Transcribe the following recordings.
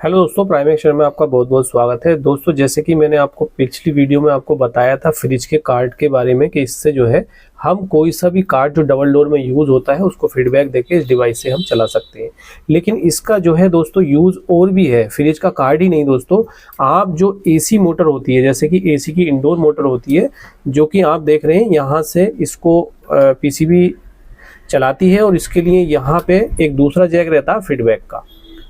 Hello दोस्तों, prime action में आपका बहुत बहुत स्वागत है। दोस्तों, जैसे कि मैंने आपको पिछली वीडियो में आपको बताया था फ्रिज के कार्ड के बारे में कि इससे जो है हम कोई सा भी कार्ड जो डबल डोर में यूज़ होता है उसको फीडबैक देके इस डिवाइस से हम चला सकते हैं। लेकिन इसका जो है दोस्तों यूज़ और भी है, फ्रिज का कार्ड ही नहीं दोस्तों। आप जो एसी मोटर होती है, जैसे कि एसी की इंडोर मोटर होती है, जो कि आप देख रहे हैं यहाँ से इसको पीसीबी चलाती है और इसके लिए यहाँ पे एक दूसरा जैक रहता है फीडबैक का।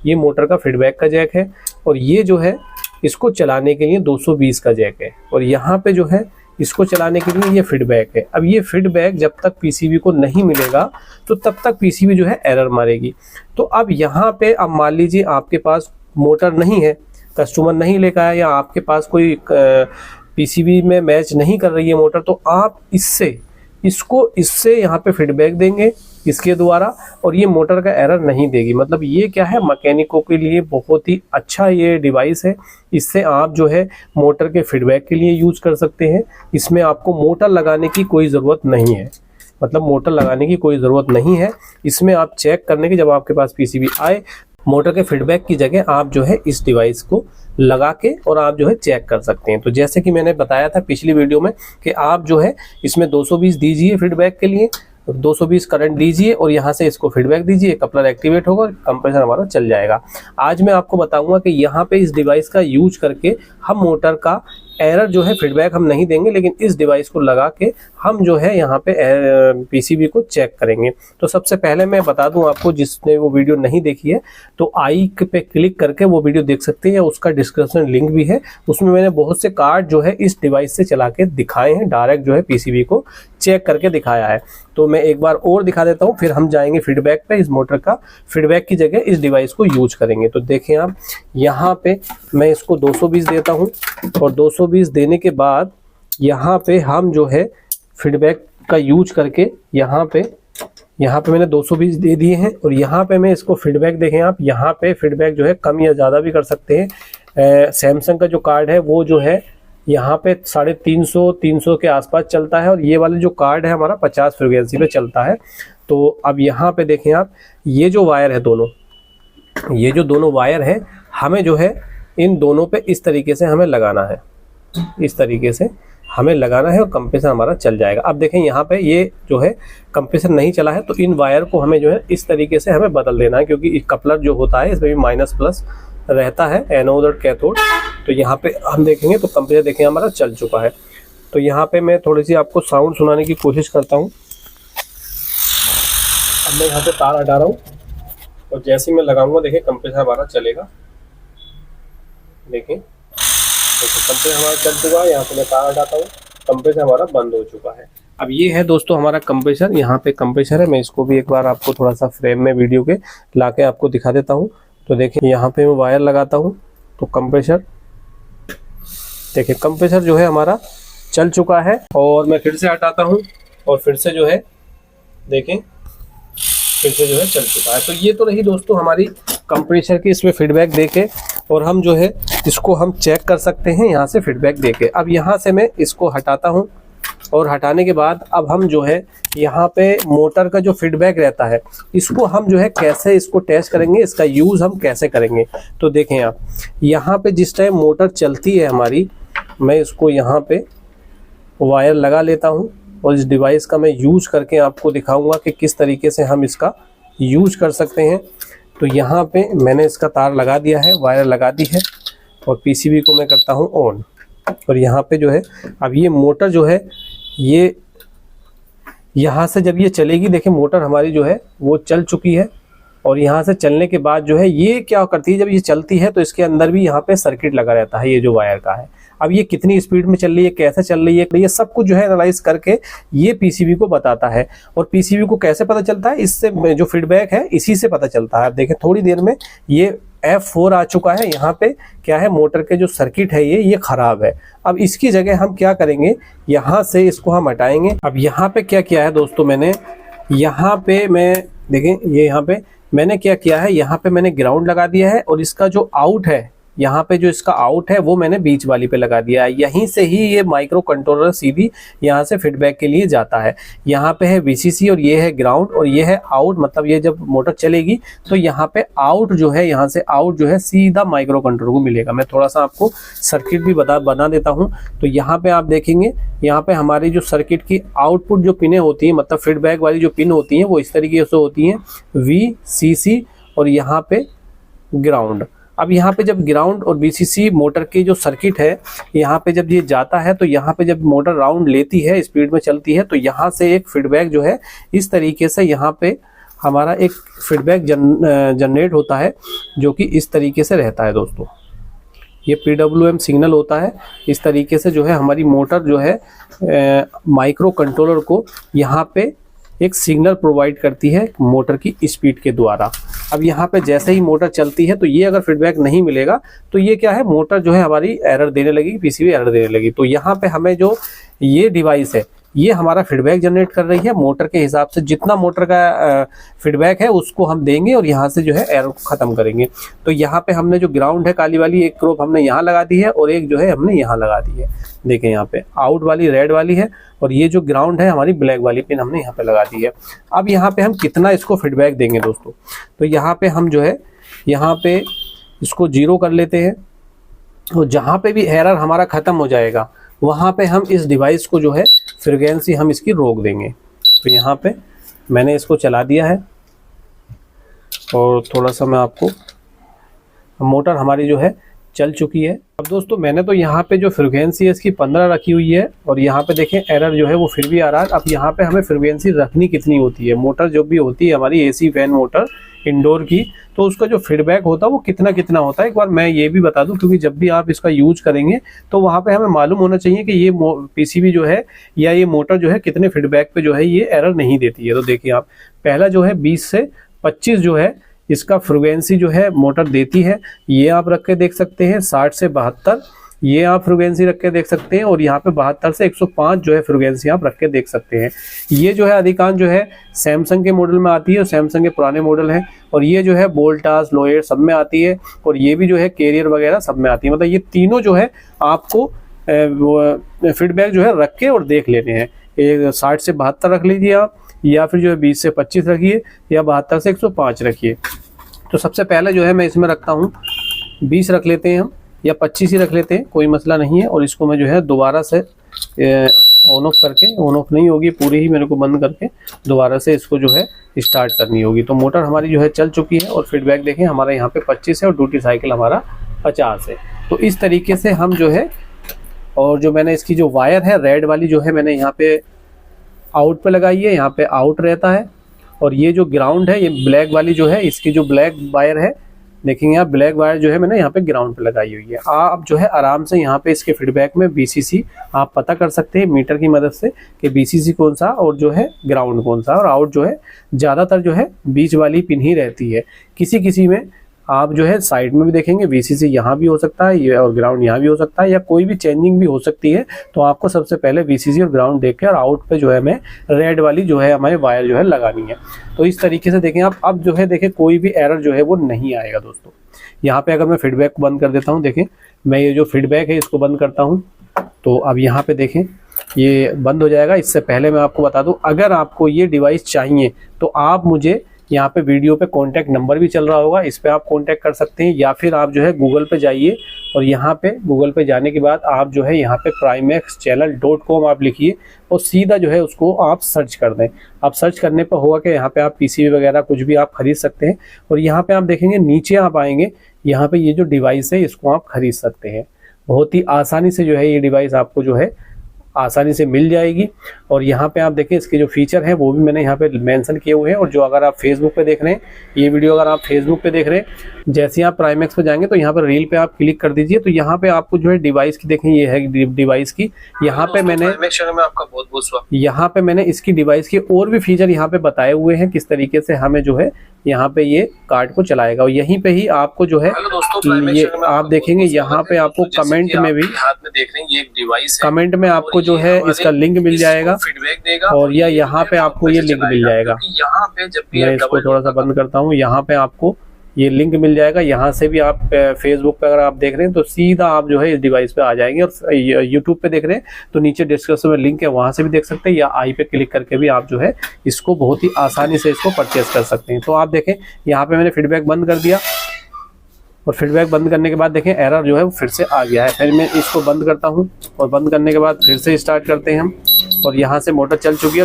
ये मोटर का फीडबैक का जैक है और ये जो है इसको चलाने के लिए 220 का जैक है और यहाँ पे जो है इसको चलाने के लिए ये फीडबैक है। अब ये फीडबैक जब तक पीसीबी को नहीं मिलेगा तो तब तक पीसीबी जो है एरर मारेगी। तो अब यहाँ पे अब मान लीजिए आपके पास मोटर नहीं है, कस्टमर नहीं लेकर आया या आपके पास कोई पीसीबी में मैच नहीं कर रही है मोटर, तो आप इससे यहाँ पे फीडबैक देंगे इसके द्वारा और ये मोटर का एरर नहीं देगी। मतलब ये क्या है, मैकेनिकों के लिए बहुत ही अच्छा ये डिवाइस है। इससे आप जो है मोटर के फीडबैक के लिए यूज कर सकते हैं। इसमें आपको मोटर लगाने की कोई ज़रूरत नहीं है, मतलब मोटर लगाने की कोई ज़रूरत नहीं है। इसमें आप चेक करने की, जब आपके पास पीसीबी आए, मोटर के फीडबैक की जगह आप जो है इस डिवाइस को लगा के और आप जो है चेक कर सकते हैं। तो जैसे कि मैंने बताया था पिछली वीडियो में कि आप जो है इसमें 220 दीजिए फीडबैक के लिए, 220 करंट दीजिए और यहाँ से इसको फीडबैक दीजिए, कपलर एक्टिवेट होगा और कंप्रेसर हमारा चल जाएगा। आज मैं आपको बताऊंगा कि यहाँ पे इस डिवाइस का यूज करके हम मोटर का एरर जो है फीडबैक हम नहीं देंगे, लेकिन इस डिवाइस को लगा के हम जो है यहाँ पे पीसीबी को चेक करेंगे। तो सबसे पहले मैं बता दूं आपको, जिसने वो वीडियो नहीं देखी है तो आई पे क्लिक करके वो वीडियो देख सकते हैं या उसका डिस्क्रिप्शन लिंक भी है। उसमें मैंने बहुत से कार्ड जो है इस डिवाइस से चला के दिखाए हैं, डायरेक्ट जो है पीसीबी को चेक करके दिखाया है। तो मैं एक बार और दिखा देता हूँ, फिर हम जाएंगे फीडबैक पे। इस मोटर का फीडबैक की जगह इस डिवाइस को यूज करेंगे। तो देखें आप, यहाँ पे मैं इसको 220 देता हूँ और 220 देने के बाद यहाँ पे हम जो है फीडबैक का यूज करके यहाँ पे मैंने 220 दे दिए हैं और यहाँ पे मैं इसको फीडबैक देखें आप, यहाँ पे फीडबैक जो है कम या ज़्यादा भी कर सकते हैं। सैमसंग का जो कार्ड है वो जो है यहाँ पे 350 के आसपास चलता है और ये वाले जो कार्ड है हमारा 50 फ्रीक्वेंसी पे चलता है। तो अब यहाँ पे देखें आप, ये जो वायर है दोनों, ये जो दोनों वायर है, हमें जो है इन दोनों पे इस तरीके से हमें लगाना है, इस तरीके से हमें लगाना है और कंप्रेसर हमारा चल जाएगा। अब देखें यहाँ पे ये जो है कंप्रेसर नहीं चला है, तो इन वायर को हमें जो है इस तरीके से हमें बदल देना है, क्योंकि कपलर जो होता है इसमें भी माइनस प्लस रहता है, एनोड और कैथोड। तो यहाँ पे हम देखेंगे तो कंप्रेसर देखें हमारा चल चुका है। तो यहाँ पे मैं थोड़ी सी आपको साउंड सुनाने की कोशिश करता हूँ। अब मैं यहाँ से तार हटा रहा हूँ और जैसे ही मैं लगाऊंगा देखें कंप्रेसर हमारा चलेगा। देखें कंप्रेसर हमारा चल चुका है। यहाँ से मैं तार हटाता हूँ, कंप्रेसर हमारा बंद हो चुका है। अब ये है दोस्तों हमारा कंप्रेसर, यहाँ पे कंप्रेसर है। मैं इसको भी एक बार आपको थोड़ा सा फ्रेम में वीडियो के लाके आपको दिखा देता हूँ। तो देखिए यहाँ पे मैं वायर लगाता हूँ तो कंप्रेसर, देखिए कंप्रेसर जो है हमारा चल चुका है। और मैं फिर से हटाता हूँ और फिर से जो है देखें फिर से जो है चल चुका है। तो ये तो रही दोस्तों हमारी कंप्रेसर की इसमें फीडबैक देके, और हम जो है इसको हम चेक कर सकते हैं यहाँ से फीडबैक देके। अब यहाँ से मैं इसको हटाता हूँ और हटाने के बाद अब हम जो है यहाँ पे मोटर का जो फीडबैक रहता है इसको हम जो है कैसे इसको टेस्ट करेंगे, इसका यूज़ हम कैसे करेंगे। तो देखें आप, यहाँ पे जिस टाइम मोटर चलती है हमारी, मैं इसको यहाँ पे वायर लगा लेता हूँ और इस डिवाइस का मैं यूज करके आपको दिखाऊंगा कि किस तरीके से हम इसका यूज कर सकते हैं। तो यहाँ पे मैंने इसका तार लगा दिया है, वायर लगा दी है और पीसीबी को मैं करता हूँ ऑन। और यहाँ पे जो है अब ये मोटर जो है ये यहाँ से जब ये चलेगी, देखिए मोटर हमारी जो है वो चल चुकी है। और यहाँ से चलने के बाद जो है ये क्या करती है, जब ये चलती है तो इसके अंदर भी यहाँ पे सर्किट लगा रहता है, ये जो वायर का है। अब ये कितनी स्पीड में चल रही है, कैसे चल रही है, ये सब कुछ जो है एनालाइज करके ये पीसीबी को बताता है। और पीसीबी को कैसे पता चलता है, इससे जो फीडबैक है इसी से पता चलता है। अब देखें थोड़ी देर में ये F4 आ चुका है। यहाँ पे क्या है, मोटर के जो सर्किट है ये खराब है। अब इसकी जगह हम क्या करेंगे, यहाँ से इसको हम हटाएंगे। अब यहाँ पे क्या किया है दोस्तों, मैंने यहाँ पे मैं देखें ये यहाँ पे मैंने क्या किया है, यहाँ पे मैंने ग्राउंड लगा दिया है और इसका जो आउट है यहाँ पे जो इसका आउट है वो मैंने बीच वाली पे लगा दिया है। यहीं से ही ये माइक्रो कंट्रोलर सीधी यहाँ से फीडबैक के लिए जाता है। यहाँ पे है VCC और ये है ग्राउंड और ये है आउट, मतलब ये जब मोटर चलेगी तो यहाँ पे आउट जो है, यहाँ से आउट जो है सीधा माइक्रो कंट्रोलर को मिलेगा। मैं थोड़ा सा आपको सर्किट भी बना देता हूँ। तो यहाँ पे आप देखेंगे, यहाँ पे हमारी जो सर्किट की आउटपुट जो पिनें होती हैं, मतलब फीडबैक वाली जो पिन होती हैं वो इस तरीके से होती हैं, VCC और यहाँ पे ग्राउंड। अब यहाँ पे जब ग्राउंड और VCC मोटर की जो सर्किट है, यहाँ पे जब ये जाता है तो यहाँ पे जब मोटर राउंड लेती है, स्पीड में चलती है, तो यहाँ से एक फीडबैक जो है इस तरीके से यहाँ पे हमारा एक फीडबैक जनरेट होता है, जो कि इस तरीके से रहता है दोस्तों। ये PWM सिग्नल होता है। इस तरीके से जो है हमारी मोटर जो है माइक्रो कंट्रोलर को यहाँ पे एक सिग्नल प्रोवाइड करती है मोटर की स्पीड के द्वारा। अब यहाँ पे जैसे ही मोटर चलती है तो ये अगर फीडबैक नहीं मिलेगा तो ये क्या है, मोटर जो है हमारी एरर देने लगेगी, PCB एरर देने लगेगी। तो यहाँ पे हमें जो ये डिवाइस है ये हमारा फीडबैक जनरेट कर रही है। मोटर के हिसाब से जितना मोटर का फीडबैक है उसको हम देंगे और यहाँ से जो है एरर को ख़त्म करेंगे। तो यहाँ पे हमने जो ग्राउंड है काली वाली, एक क्रोप हमने यहाँ लगा दी है और एक जो है हमने यहाँ लगा दी है। देखें यहाँ पे आउट वाली रेड वाली है और ये जो ग्राउंड है हमारी ब्लैक वाली पिन हमने यहाँ पे लगा दी है। अब यहाँ पे हम कितना इसको फीडबैक देंगे दोस्तों, तो यहाँ पे हम जो है यहाँ पे इसको 0 कर लेते हैं और जहाँ पे भी एरर हमारा ख़त्म हो जाएगा वहाँ पे हम इस डिवाइस को जो है फ्रीक्वेंसी हम इसकी रोक देंगे। तो यहाँ पे मैंने इसको चला दिया है और थोड़ा सा मैं आपको, मोटर हमारी जो है चल चुकी है। अब दोस्तों मैंने तो यहाँ पे जो फ्रीक्वेंसी है इसकी 15 रखी हुई है और यहाँ पे देखें एरर जो है वो फिर भी आ रहा है। अब यहाँ पे हमें फ्रीक्वेंसी रखनी कितनी होती है, मोटर जो भी होती है हमारी AC फैन मोटर इंडोर की, तो उसका जो फीडबैक होता है वो कितना कितना होता है, एक बार मैं ये भी बता दूं, क्योंकि जब भी आप इसका यूज करेंगे तो वहाँ पे हमें मालूम होना चाहिए कि ये PCB जो है या ये मोटर जो है कितने फीडबैक पे जो है ये एरर नहीं देती है। तो देखिए आप, पहला जो है 20 से 25 जो है इसका फ्रीक्वेंसी जो है मोटर देती है, ये आप रख के देख सकते हैं। 60 से 72 ये आप फ्रीक्वेंसी रख के देख सकते हैं और यहाँ पे 72 से 105 जो है फ्रीक्वेंसी आप रख के देख सकते हैं। ये जो है अधिकांश जो है सैमसंग के मॉडल में आती है और सैमसंग के पुराने मॉडल हैं, और ये जो है वोल्टास लोएड सब में आती है और ये भी जो है कैरियर वगैरह सब में आती है। मतलब ये तीनों जो है आपको फीडबैक जो है रख के और देख लेने हैं। 60 से 72 रख लीजिए आप, या फिर जो है 20 से 25 रखिए, या 72 से 105 रखिए। तो सबसे पहले जो है मैं इसमें रखता हूँ 20 रख लेते हैं हम, या 25 ही रख लेते हैं, कोई मसला नहीं है। और इसको मैं जो है दोबारा से ऑन ऑफ करके, ऑन ऑफ नहीं होगी पूरी ही, मेरे को बंद करके दोबारा से इसको जो है स्टार्ट करनी होगी। तो मोटर हमारी जो है चल चुकी है और फीडबैक देखें हमारा यहाँ पे 25 है और ड्यूटी साइकिल हमारा 50 है। तो इस तरीके से हम जो है, और जो मैंने इसकी जो वायर है रेड वाली जो है मैंने यहाँ पे आउट पे लगाई है, यहाँ पे आउट रहता है, और ये जो ग्राउंड है ये ब्लैक वाली जो है, इसकी जो ब्लैक वायर है देखेंगे आप, ब्लैक वायर जो है मैंने यहाँ पे ग्राउंड पे लगाई हुई है। आप जो है आराम से यहाँ पे इसके फीडबैक में VCC आप पता कर सकते हैं मीटर की मदद से कि VCC कौन सा और जो है ग्राउंड कौन सा। और आउट जो है ज़्यादातर जो है बीच वाली पिन ही रहती है, किसी किसी में आप जो है साइड में भी देखेंगे VCC यहाँ भी हो सकता है, ये और ग्राउंड यहाँ भी हो सकता है, या कोई भी चेंजिंग भी हो सकती है। तो आपको सबसे पहले VCC और ग्राउंड देख के और आउट पे जो है हमें रेड वाली जो है हमारे वायर जो है लगानी है। तो इस तरीके से देखें आप, अब जो है देखें कोई भी एरर जो है वो नहीं आएगा दोस्तों। यहाँ पे अगर मैं फीडबैक को बंद कर देता हूँ, देखें मैं ये जो फीडबैक है इसको बंद करता हूँ, तो अब यहाँ पे देखें ये बंद हो जाएगा। इससे पहले मैं आपको बता दूँ, अगर आपको ये डिवाइस चाहिए तो आप मुझे यहाँ पे वीडियो पे कॉन्टैक्ट नंबर भी चल रहा होगा, इस पे आप कॉन्टैक्ट कर सकते हैं, या फिर आप जो है गूगल पे जाइए और यहाँ पे गूगल पे जाने के बाद आप जो है यहाँ पे primexchannel.com आप लिखिए और सीधा जो है उसको आप सर्च कर दें। आप सर्च करने पर होगा कि यहाँ पे आप PCB वगैरह कुछ भी आप खरीद सकते हैं। और यहाँ पे आप देखेंगे नीचे आप आएंगे, यहाँ पे ये जो डिवाइस है इसको आप खरीद सकते हैं। बहुत ही आसानी से जो है ये डिवाइस आपको जो है आसानी से मिल जाएगी। और यहाँ पे आप देखें इसके जो फीचर हैं वो भी मैंने यहाँ पे मेंशन किए हुए हैं। और जो अगर आप फेसबुक पे देख रहे हैं ये वीडियो, अगर आप फेसबुक पे देख रहे हैं, जैसे आप प्राइमेक्स पे जाएंगे तो यहाँ पर रील पे आप क्लिक कर दीजिए, तो यहाँ पे आपको जो है डिवाइस की देखें, ये है डिवाइस की, यहाँ पे मैंने आपका बहुत बहुत स्वागत, यहाँ पे मैंने इसकी डिवाइस के और भी फीचर यहाँ पे बताए हुए हैं किस तरीके से हमें जो है यहाँ पे ये कार्ड को चलाएगा। और यहीं पे ही आपको जो है ये आप देखेंगे यहाँ पे आपको कमेंट में भी हाथ में देख रहे हैं ये डिवाइस है, कमेंट में आपको जो है इसका लिंक मिल जाएगा फीडबैक देगा, और यहाँ पे आपको ये लिंक मिल जाएगा। यहाँ पे जब भी मैं इसको थोड़ा सा बंद करता हूँ, यहाँ पे आपको ये लिंक मिल जाएगा। यहाँ से भी आप फेसबुक पे अगर आप देख रहे हैं तो सीधा आप जो है इस डिवाइस पे आ जाएंगे, और यूट्यूब पे देख रहे हैं तो नीचे डिस्क्रिप्शन में लिंक है, वहाँ से भी देख सकते हैं, या आई पे क्लिक करके भी आप जो है इसको बहुत ही आसानी से इसको परचेस कर सकते हैं। तो आप देखें यहाँ पे मैंने फीडबैक बंद कर दिया, और फीडबैक बंद करने के बाद देखें एरर जो है वो फिर से आ गया है। फिर मैं इसको बंद करता हूँ, और बंद करने के बाद फिर से स्टार्ट करते हैं हम, और यहाँ से मोटर चल चुकी है,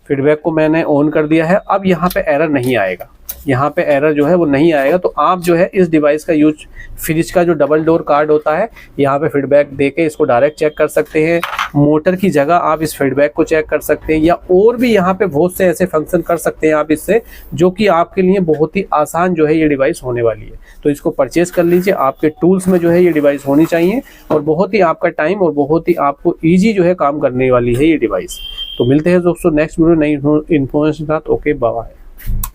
फीडबैक को मैंने ऑन कर दिया है। अब यहाँ पे एरर नहीं आएगा, यहाँ पे एरर जो है वो नहीं आएगा। तो आप जो है इस डिवाइस का यूज, फ्रिज का जो डबल डोर कार्ड होता है, यहाँ पे फीडबैक देके इसको डायरेक्ट चेक कर सकते हैं। मोटर की जगह आप इस फीडबैक को चेक कर सकते हैं, या और भी यहाँ पे बहुत से ऐसे फंक्शन कर सकते हैं आप इससे, जो कि आपके लिए बहुत ही आसान जो है ये डिवाइस होने वाली है। तो इसको परचेज कर लीजिए, आपके टूल्स में जो है ये डिवाइस होनी चाहिए, और बहुत ही आपका टाइम और बहुत ही आपको ईजी जो है काम करने वाली है ये डिवाइस। तो मिलते हैं दोस्तों नेक्स्ट वीडियो नई इन्फॉर्मेशन के साथ। Okay, bye.